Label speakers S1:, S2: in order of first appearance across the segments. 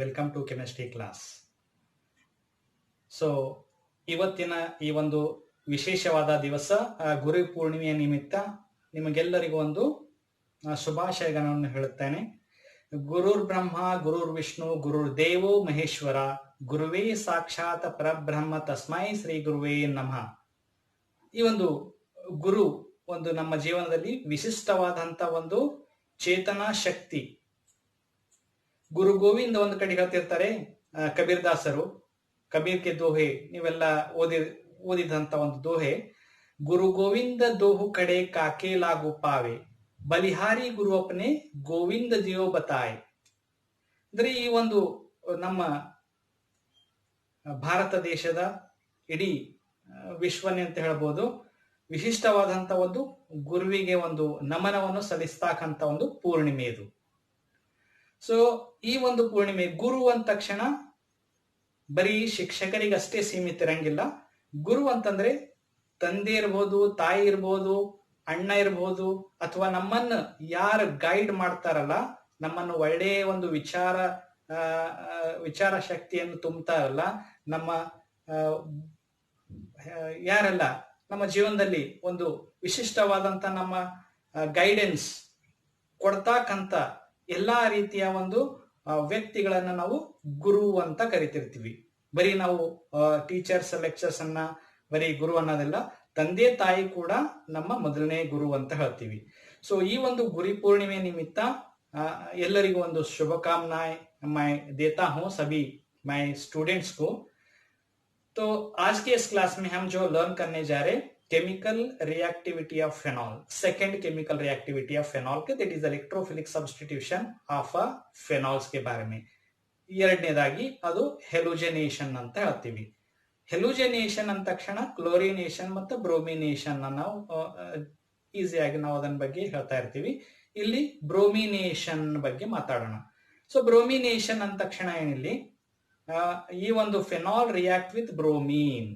S1: Welcome to chemistry class. So ಇವತ್ತಿನ ಈ ಒಂದು ವಿಶೇಷವಾದ ದಿವಸ ಗುರು ಪೂರ್ಣಿಮೆಯ ನಿಮಿತ್ತ ನಿಮಗೆಲ್ಲರಿಗೂ ಒಂದು ಶುಭಾಶಯಗಳನ್ನು ಹೇಳುತ್ತೇನೆ. ಗುರುರ್ ಬ್ರಹ್ಮ ಗುರುರ್ ವಿಷ್ಣು ಗುರುರ್ ದೇವೋ ಮಹೇಶ್ವರ ಗುರುವೇ ಸಾಕ್ಷಾತ್ ಪರಬ್ರಹ್ಮ ತಸ್ಮೈ ಶ್ರೀ ಗುರುವೇ ನಮಃ. ಈ ಒಂದು ಗುರು ಒಂದು ನಮ್ಮ ಜೀವನದಲ್ಲಿ ವಿಶಿಷ್ಟವಾದಂತ ಒಂದು ಚೇತನ ಶಕ್ತಿ. ಗುರು ಗೋವಿಂದ ಒಂದು ಕಡೆ ಹೇಳ್ತಿರ್ತಾರೆ, ಕಬೀರ್ ದಾಸರು ಕಬೀರ್ ಕೆ ದೋಹೆ ನೀವೆಲ್ಲ ಓದಿದಂತ ಒಂದು ದೋಹೆ, ಗುರು ಗೋವಿಂದ ದೋಹು ಕಡೆ ಕಾಕೆ ಲಾಗು ಪಾವೆ ಬಲಿಹಾರಿ ಗುರು ಅಪ್ನೆ ಗೋವಿಂದ ದಿಯೋ ಬತಾಯ್. ಅಂದ್ರೆ ಈ ಒಂದು ನಮ್ಮ ಭಾರತ ದೇಶದ ಇಡೀ ವಿಶ್ವನೇ ಅಂತ ಹೇಳ್ಬೋದು, ವಿಶಿಷ್ಟವಾದಂತ ಒಂದು ಗುರುವಿಗೆ ಒಂದು ನಮನವನ್ನು ಸಲ್ಲಿಸ್ತಕ್ಕಂತ ಒಂದು ಪೂರ್ಣಿಮೆ ಇದು. ಸೊ ಈ ಒಂದು ಪೂರ್ಣಿಮೆ ಗುರು ಅಂದ ತಕ್ಷಣ ಬರೀ ಶಿಕ್ಷಕರಿಗಷ್ಟೇ ಸೀಮಿತ ಇರಂಗಿಲ್ಲ. ಗುರು ಅಂತಂದ್ರೆ ತಂದೆ ಇರ್ಬೋದು, ತಾಯಿ ಇರ್ಬೋದು, ಅಣ್ಣ ಇರ್ಬೋದು, ಅಥವಾ ನಮ್ಮನ್ನ ಯಾರು ಗೈಡ್ ಮಾಡ್ತಾರಲ್ಲ, ನಮ್ಮನ್ನು ಒಳ್ಳೆಯ ಒಂದು ವಿಚಾರ ಶಕ್ತಿಯನ್ನು ತುಂಬ್ತಾರಲ್ಲ, ನಮ್ಮ ಯಾರೆಲ್ಲ ನಮ್ಮ ಜೀವನದಲ್ಲಿ ಒಂದು ವಿಶಿಷ್ಟವಾದಂತ ನಮ್ಮ ಗೈಡೆನ್ಸ್ ಕೊಡ್ತಾಕಂತ ಎಲ್ಲಾ ರೀತಿಯ ಒಂದು ವ್ಯಕ್ತಿಗಳನ್ನ ನಾವು ಗುರು ಅಂತ ಕರಿತಿರ್ತೀವಿ. ಬರೀ ನಾವು ಟೀಚರ್ಸ್ ಲೆಕ್ಚರ್ಸ್ ಅನ್ನ ಬರೀ ಗುರು ಅನ್ನೋದಿಲ್ಲ, ತಂದೆ ತಾಯಿ ಕೂಡ ನಮ್ಮ ಮೊದಲನೇ ಗುರು ಅಂತ ಹೇಳ್ತೀವಿ. ಸೊ ಈ ಒಂದು ಗುರು ಪೂರ್ಣಿಮೆ ನಿಮಿತ್ತ ಎಲ್ಲರಿಗೂ ಒಂದು शुभकामनाएं मैं देता हूं सभी मैं स्टूडेंट्स को. तो आज के इस क्लास में हम जो लर्न करने जा रहे chemical reactivity of phenol, second chemical reactivity of phenol के that is electrophilic substitution of a phenols के बारे में. ಎರಡನೇದಾಗಿ ಅದು ಹೆಲೋಜನೇಷನ್ ಅಂತ ಹೇಳ್ತೀವಿ. ಹೆಲೋಜನೇಷನ್ ಅಂದ ತಕ್ಷಣ ಕ್ಲೋರಿನೇಷನ್ ಮತ್ತು ಬ್ರೋಮಿನೇಷನ್ ನಾವು ಈಸಿಯಾಗಿ ನಾವು ಅದನ್ನ ಬಗ್ಗೆ ಹೇಳ್ತಾ ಇರ್ತೀವಿ. ಇಲ್ಲಿ ಬ್ರೋಮಿನೇಷನ್ ಬಗ್ಗೆ ಮಾತಾಡೋಣ. ಸೊ ಬ್ರೋಮಿನೇಷನ್ ಅಂದ ತಕ್ಷಣ ಏನಿಲ್ಲಿ ಈ ಒಂದು ಫೆನಾಲ್ ರಿಯಾಕ್ಟ್ ವಿತ್ ಬ್ರೋಮೀನ್.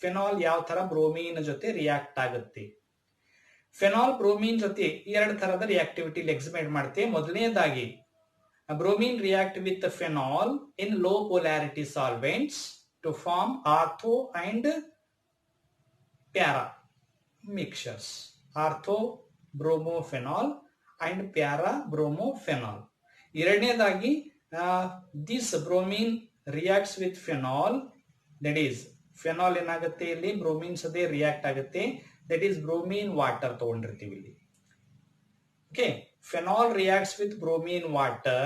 S1: ಫೆನಾಲ್ ಯಾವ ತರ ಬ್ರೋಮೀನ್ ಜೊತೆ ರಿಯಾಕ್ಟ್ ಆಗುತ್ತೆ. ಫೆನಾಲ್ ಬ್ರೋಮೀನ್ ಜೊತೆ ಎರಡು ತರದ ರಿಯಾಕ್ಟಿವಿಟಿ ಎಕ್ಸಿಬಿಟ್ ಮಾಡುತ್ತೆ. ಮೊದಲನೇದಾಗಿ bromine react with phenol in low polarity solvents to form ortho and para mixtures. Ortho bromophenol and para bromophenol. ಎರಡನೇದಾಗಿ this bromine reacts with phenol, that is phenol ಏನಾಗುತ್ತೆ ಇಲ್ಲಿ ಬ್ರೋಮೀನ್ ಸದೇ ರಿಯಾಕ್ಟ್ ಆಗುತ್ತೆ, that is bromine water ತಗೊಂಡಿರ್ತೀವಿ ಇಲ್ಲಿ. Okay, phenol reacts with bromine water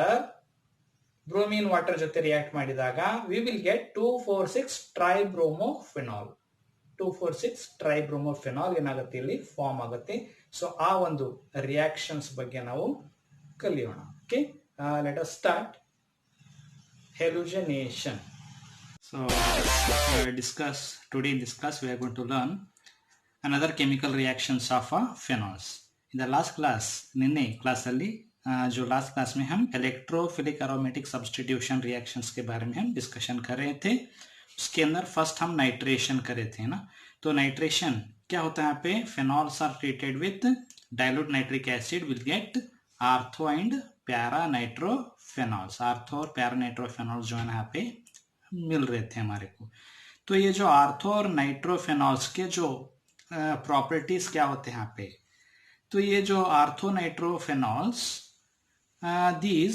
S1: ಜೊತೆ react ಮಾಡಿದಾಗ we will get 2,4,6 tribromophenol. 2,4,6 tribromophenol ಏನಾಗುತ್ತೆ ಇಲ್ಲಿ form ಆಗುತ್ತೆ. ಸೊ ಆ ಒಂದು ರಿಯಾಕ್ಷನ್ಸ್ ಬಗ್ಗೆ ನಾವು ಕಲಿಯೋಣ. Okay, let us start halogenation. So today in this class we are going to learn another chemical reactions of phenols. In the last class, Ninne class अल्ली जो लास्ट क्लास में हम इलेक्ट्रोफिलिक एरोमेटिक सब्स्टिट्यूशन रिएक्शंस के बारे में हम discussion कर रहे थे. उसके अंदर फर्स्ट हम नाइट्रेशन कर रहे थे ना. तो नाइट्रेशन क्या होता है? यहाँ पे phenols are treated with dilute nitric acid will get ortho and para nitrophenols. Ortho और प्यारा नाइट्रोफेनॉल्स जो है ना यहाँ पे मिल रहे थे हमारे को. तो ये जो आर्थो और नाइट्रोफेनॉल्स के जो प्रॉपर्टीज क्या होते हैं यहाँ पे, तो ये जो आर्थोनाइट्रोफेनॉल्स दीज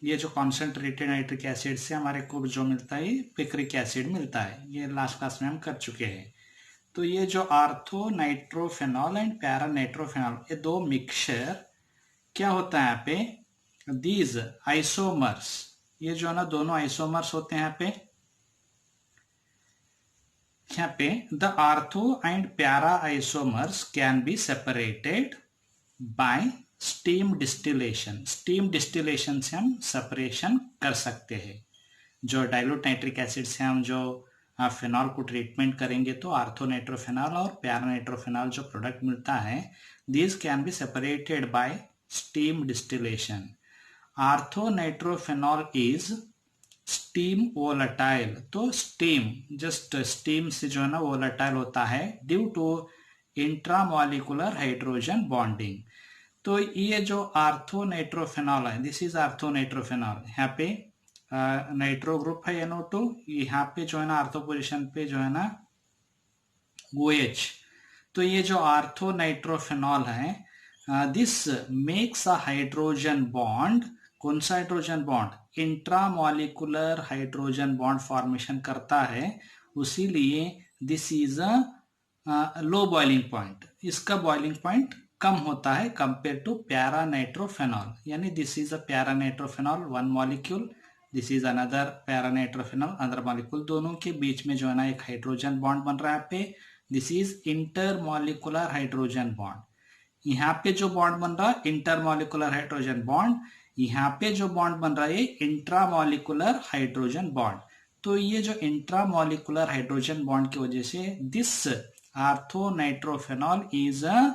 S1: ये जो कॉन्सेंट्रेटेड नाइट्रिक एसिड से हमारे को जो मिलता है पिक्रिक एसिड मिलता है, ये लास्ट क्लास में हम कर चुके हैं. तो ये जो आर्थोनाइट्रोफेनॉल एंड पैरानाइट्रोफेनॉल ये दो मिक्सचर क्या होता है यहाँ पे, दीज आइसोमर्स, ये जो है ना दोनों आइसोमर्स होते हैं यहाँ पे the ortho and para isomers can be separated by steam distillation. steam distillation से हम separation कर सकते हैं. जो डाइल्यूट नाइट्रिक एसिड से हम जो फेनॉल को ट्रीटमेंट करेंगे तो आर्थोनाइट्रोफेनॉल और पैरानाइट्रोफेनॉल जो प्रोडक्ट मिलता है, these can be separated by steam distillation. Orthonitrophenol is steam volatile. तो स्टीम जस्ट स्टीम से जो है ना वोलेटाइल होता है due to intramolecular hydrogen bonding. तो ये जो आर्थोनाइट्रोफेनॉल है, दिस इज आर्थोनाइट्रोफेनॉल, यहाँ पे नाइट्रो ग्रुप है NO2, यहाँ पे जो है ना आर्थो पोजिशन पे जो है ना OH। तो ये जो आर्थो नाइट्रोफेनॉल है, this makes a hydrogen bond. कौन सा hydrogen bond? Intramolecular hydrogen bond formation करता है, उसीलिए this is a low boiling point. इसका बॉइलिंग पॉइंट कम होता है कंपेयर टू प्यारा नाइट्रोफेनॉल, यानी this is a para nitrophenol one molecule, this is another para nitrophenol other molecule, दोनों के बीच में जो है ना एक हाइड्रोजन बॉन्ड बन रहा है पे, this is intermolecular hydrogen bond. यहाँ पे जो बॉन्ड बन रहा है इंटरमॉलिकुलर हाइड्रोजन बॉन्ड, यहाँ पे जो बॉन्ड बन रहा है इंट्रामॉलिकुलर हाइड्रोजन बॉन्ड। तो ये जो इंट्रामॉलिकुलर हाइड्रोजन बॉन्ड की वजह से this ortho nitrophenol is a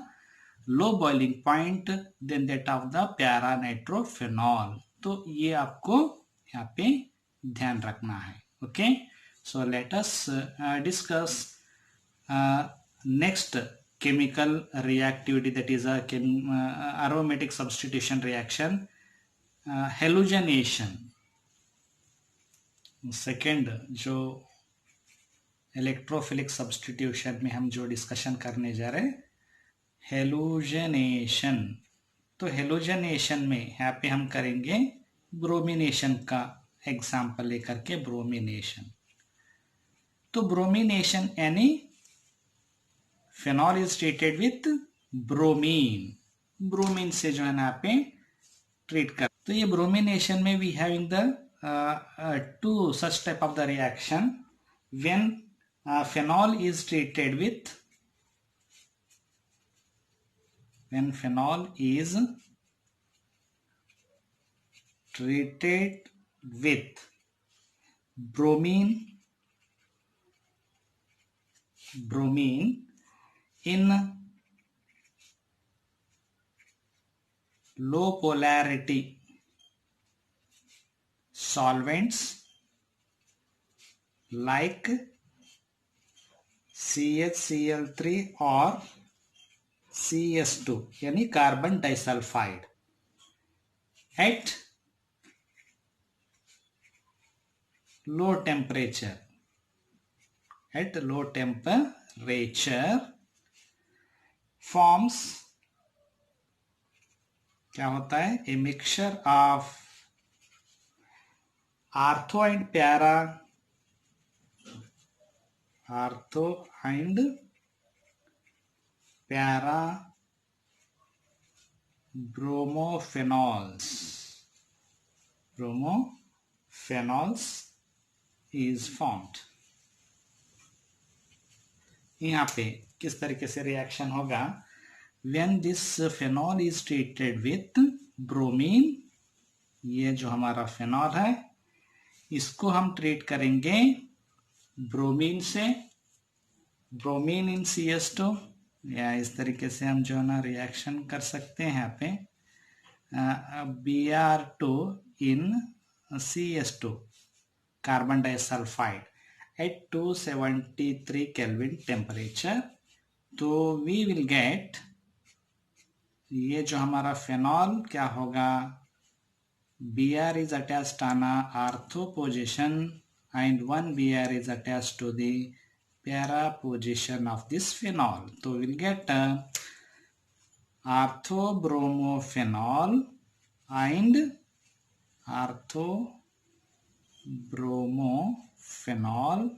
S1: low boiling point than that of the para nitrophenol. तो ये आपको यहाँ पे ध्यान रखना है। Okay, so let us discuss next chemical reactivity, that is a aromatic substitution reaction, halogenation। Second जो इलेक्ट्रोफिलिक सब्सटीट्यूशन में हम जो डिस्कशन करने जा रहे हैं, हेलोजनेशन। तो हेलोजनेशन में यहाँ पे हम करेंगे ब्रोमिनेशन का एग्जाम्पल लेकर के। ब्रोमिनेशन, तो ब्रोमिनेशन यानी phenol is treated with bromine. Bromine से जो है ना आप ट्रीट कर। तो ये ब्रोमिनेशन में we having the two such type of the reaction when phenol is treated with, when phenol is treated with bromine in low polarity solvents like CHCl3 or CS2 यानी carbon disulphide at low temperature, forms क्या होता है? A mixture of ortho and प्यारा, ortho and प्यारा ब्रोमोफेनॉल्स is formed। यहाँ पे किस तरीके से रिएक्शन होगा? when this phenol is treated with bromine, ये जो हमारा फेनॉल है इसको हम ट्रीट करेंगे ब्रोमीन से, ब्रोमीन इन CS2, या इस तरीके से हम जो है ना रिएक्शन कर सकते हैं यहाँ पे Br2 in CS2 carbon disulphide at 273 kelvin temperature. तो वी विल गेट, ये जो हमारा फेनॉल क्या होगा, Br is attached on a ortho position and one Br is attached to the para position of this phenol. So we will get orthobromophenol and orthobromophenol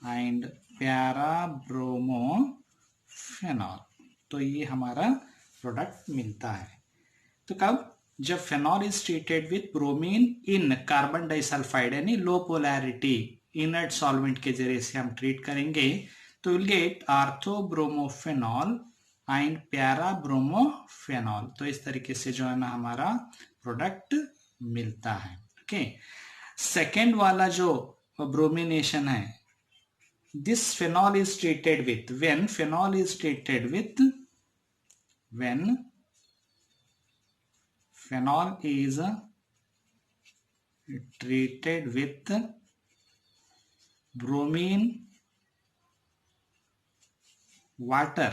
S1: and parabromophenol। तो ये हमारा product मिलता है। तो कब? जब phenol is treated with bromine in carbon disulphide यानी लो polarity inert solvent के जरिए से हम ट्रीट करेंगे, तो विल गेट आर्थोब्रोमोफेनॉल एंड पैराब्रोमोफेनॉल। तो इस तरीके से जो है ना हमारा प्रोडक्ट मिलता है। ओके, सेकेंड वाला जो ब्रोमिनेशन है, this phenol is treated with, when phenol is treated with, when phenol is treated with bromine water,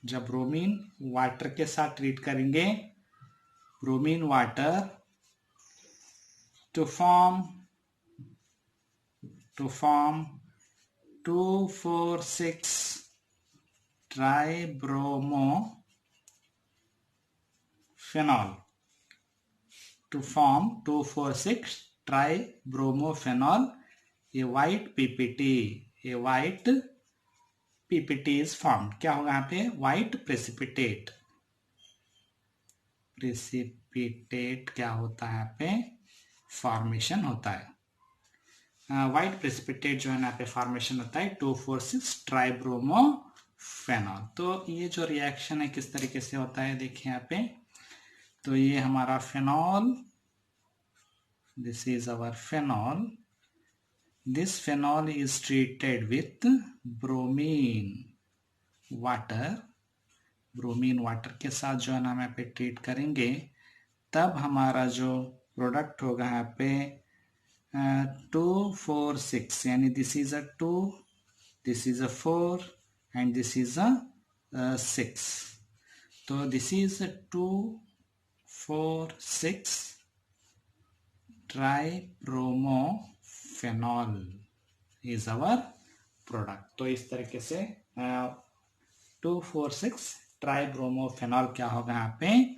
S1: जब ब्रोमीन वाटर के साथ ट्रीट करेंगे, bromine water to form 2,4,6 tribromophenol. To form 2,4,6 tribromophenol, a white PPT is formed. क्या होगा यहाँ पे? white precipitate क्या होता है यहाँ पे? फॉर्मेशन होता है. व्हाइट प्रेसिपिटेट जो है यहाँ पे फॉर्मेशन होता है 2,4,6 ट्राइब्रोमोफेनॉल. तो ये जो रिएक्शन है किस तरीके से होता है देखिए यहाँ पे. तो ये हमारा phenol, this is our phenol. This phenol is treated with bromine water के साथ जो है ना हम यहाँ पे ट्रीट करेंगे. तब हमारा जो प्रोडक्ट होगा यहाँ पे 2,4,6 यानी this is a 2, this is a 4 and this is a 6. तो this is 2,4,6 tribromophenol is our product. तो इस तरीके से 2,4,6 ट्राइब्रोमोफेनॉल क्या होगा यहाँ पे?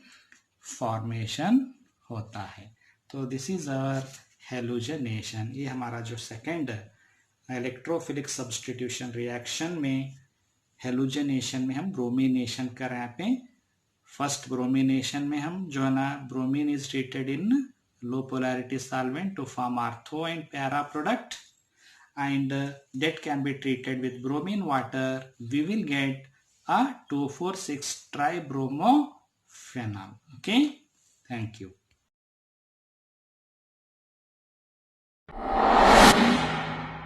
S1: फॉर्मेशन होता है. तो दिस इज आवर हेलोजनेशन. ये हमारा जो सेकेंड इलेक्ट्रोफिलिक सब्स्टिट्यूशन रिएक्शन में हेलोजनेशन में हम ब्रोमिनेशन कर रहे हैं यहाँ पे. फर्स्ट ब्रोमिनेशन में हम जो है ना bromine is treated in low polarity solvent to form ortho and para product, and that can be treated with bromine water. We will get a 2,4,6 tribromophenol. Okay, thank you.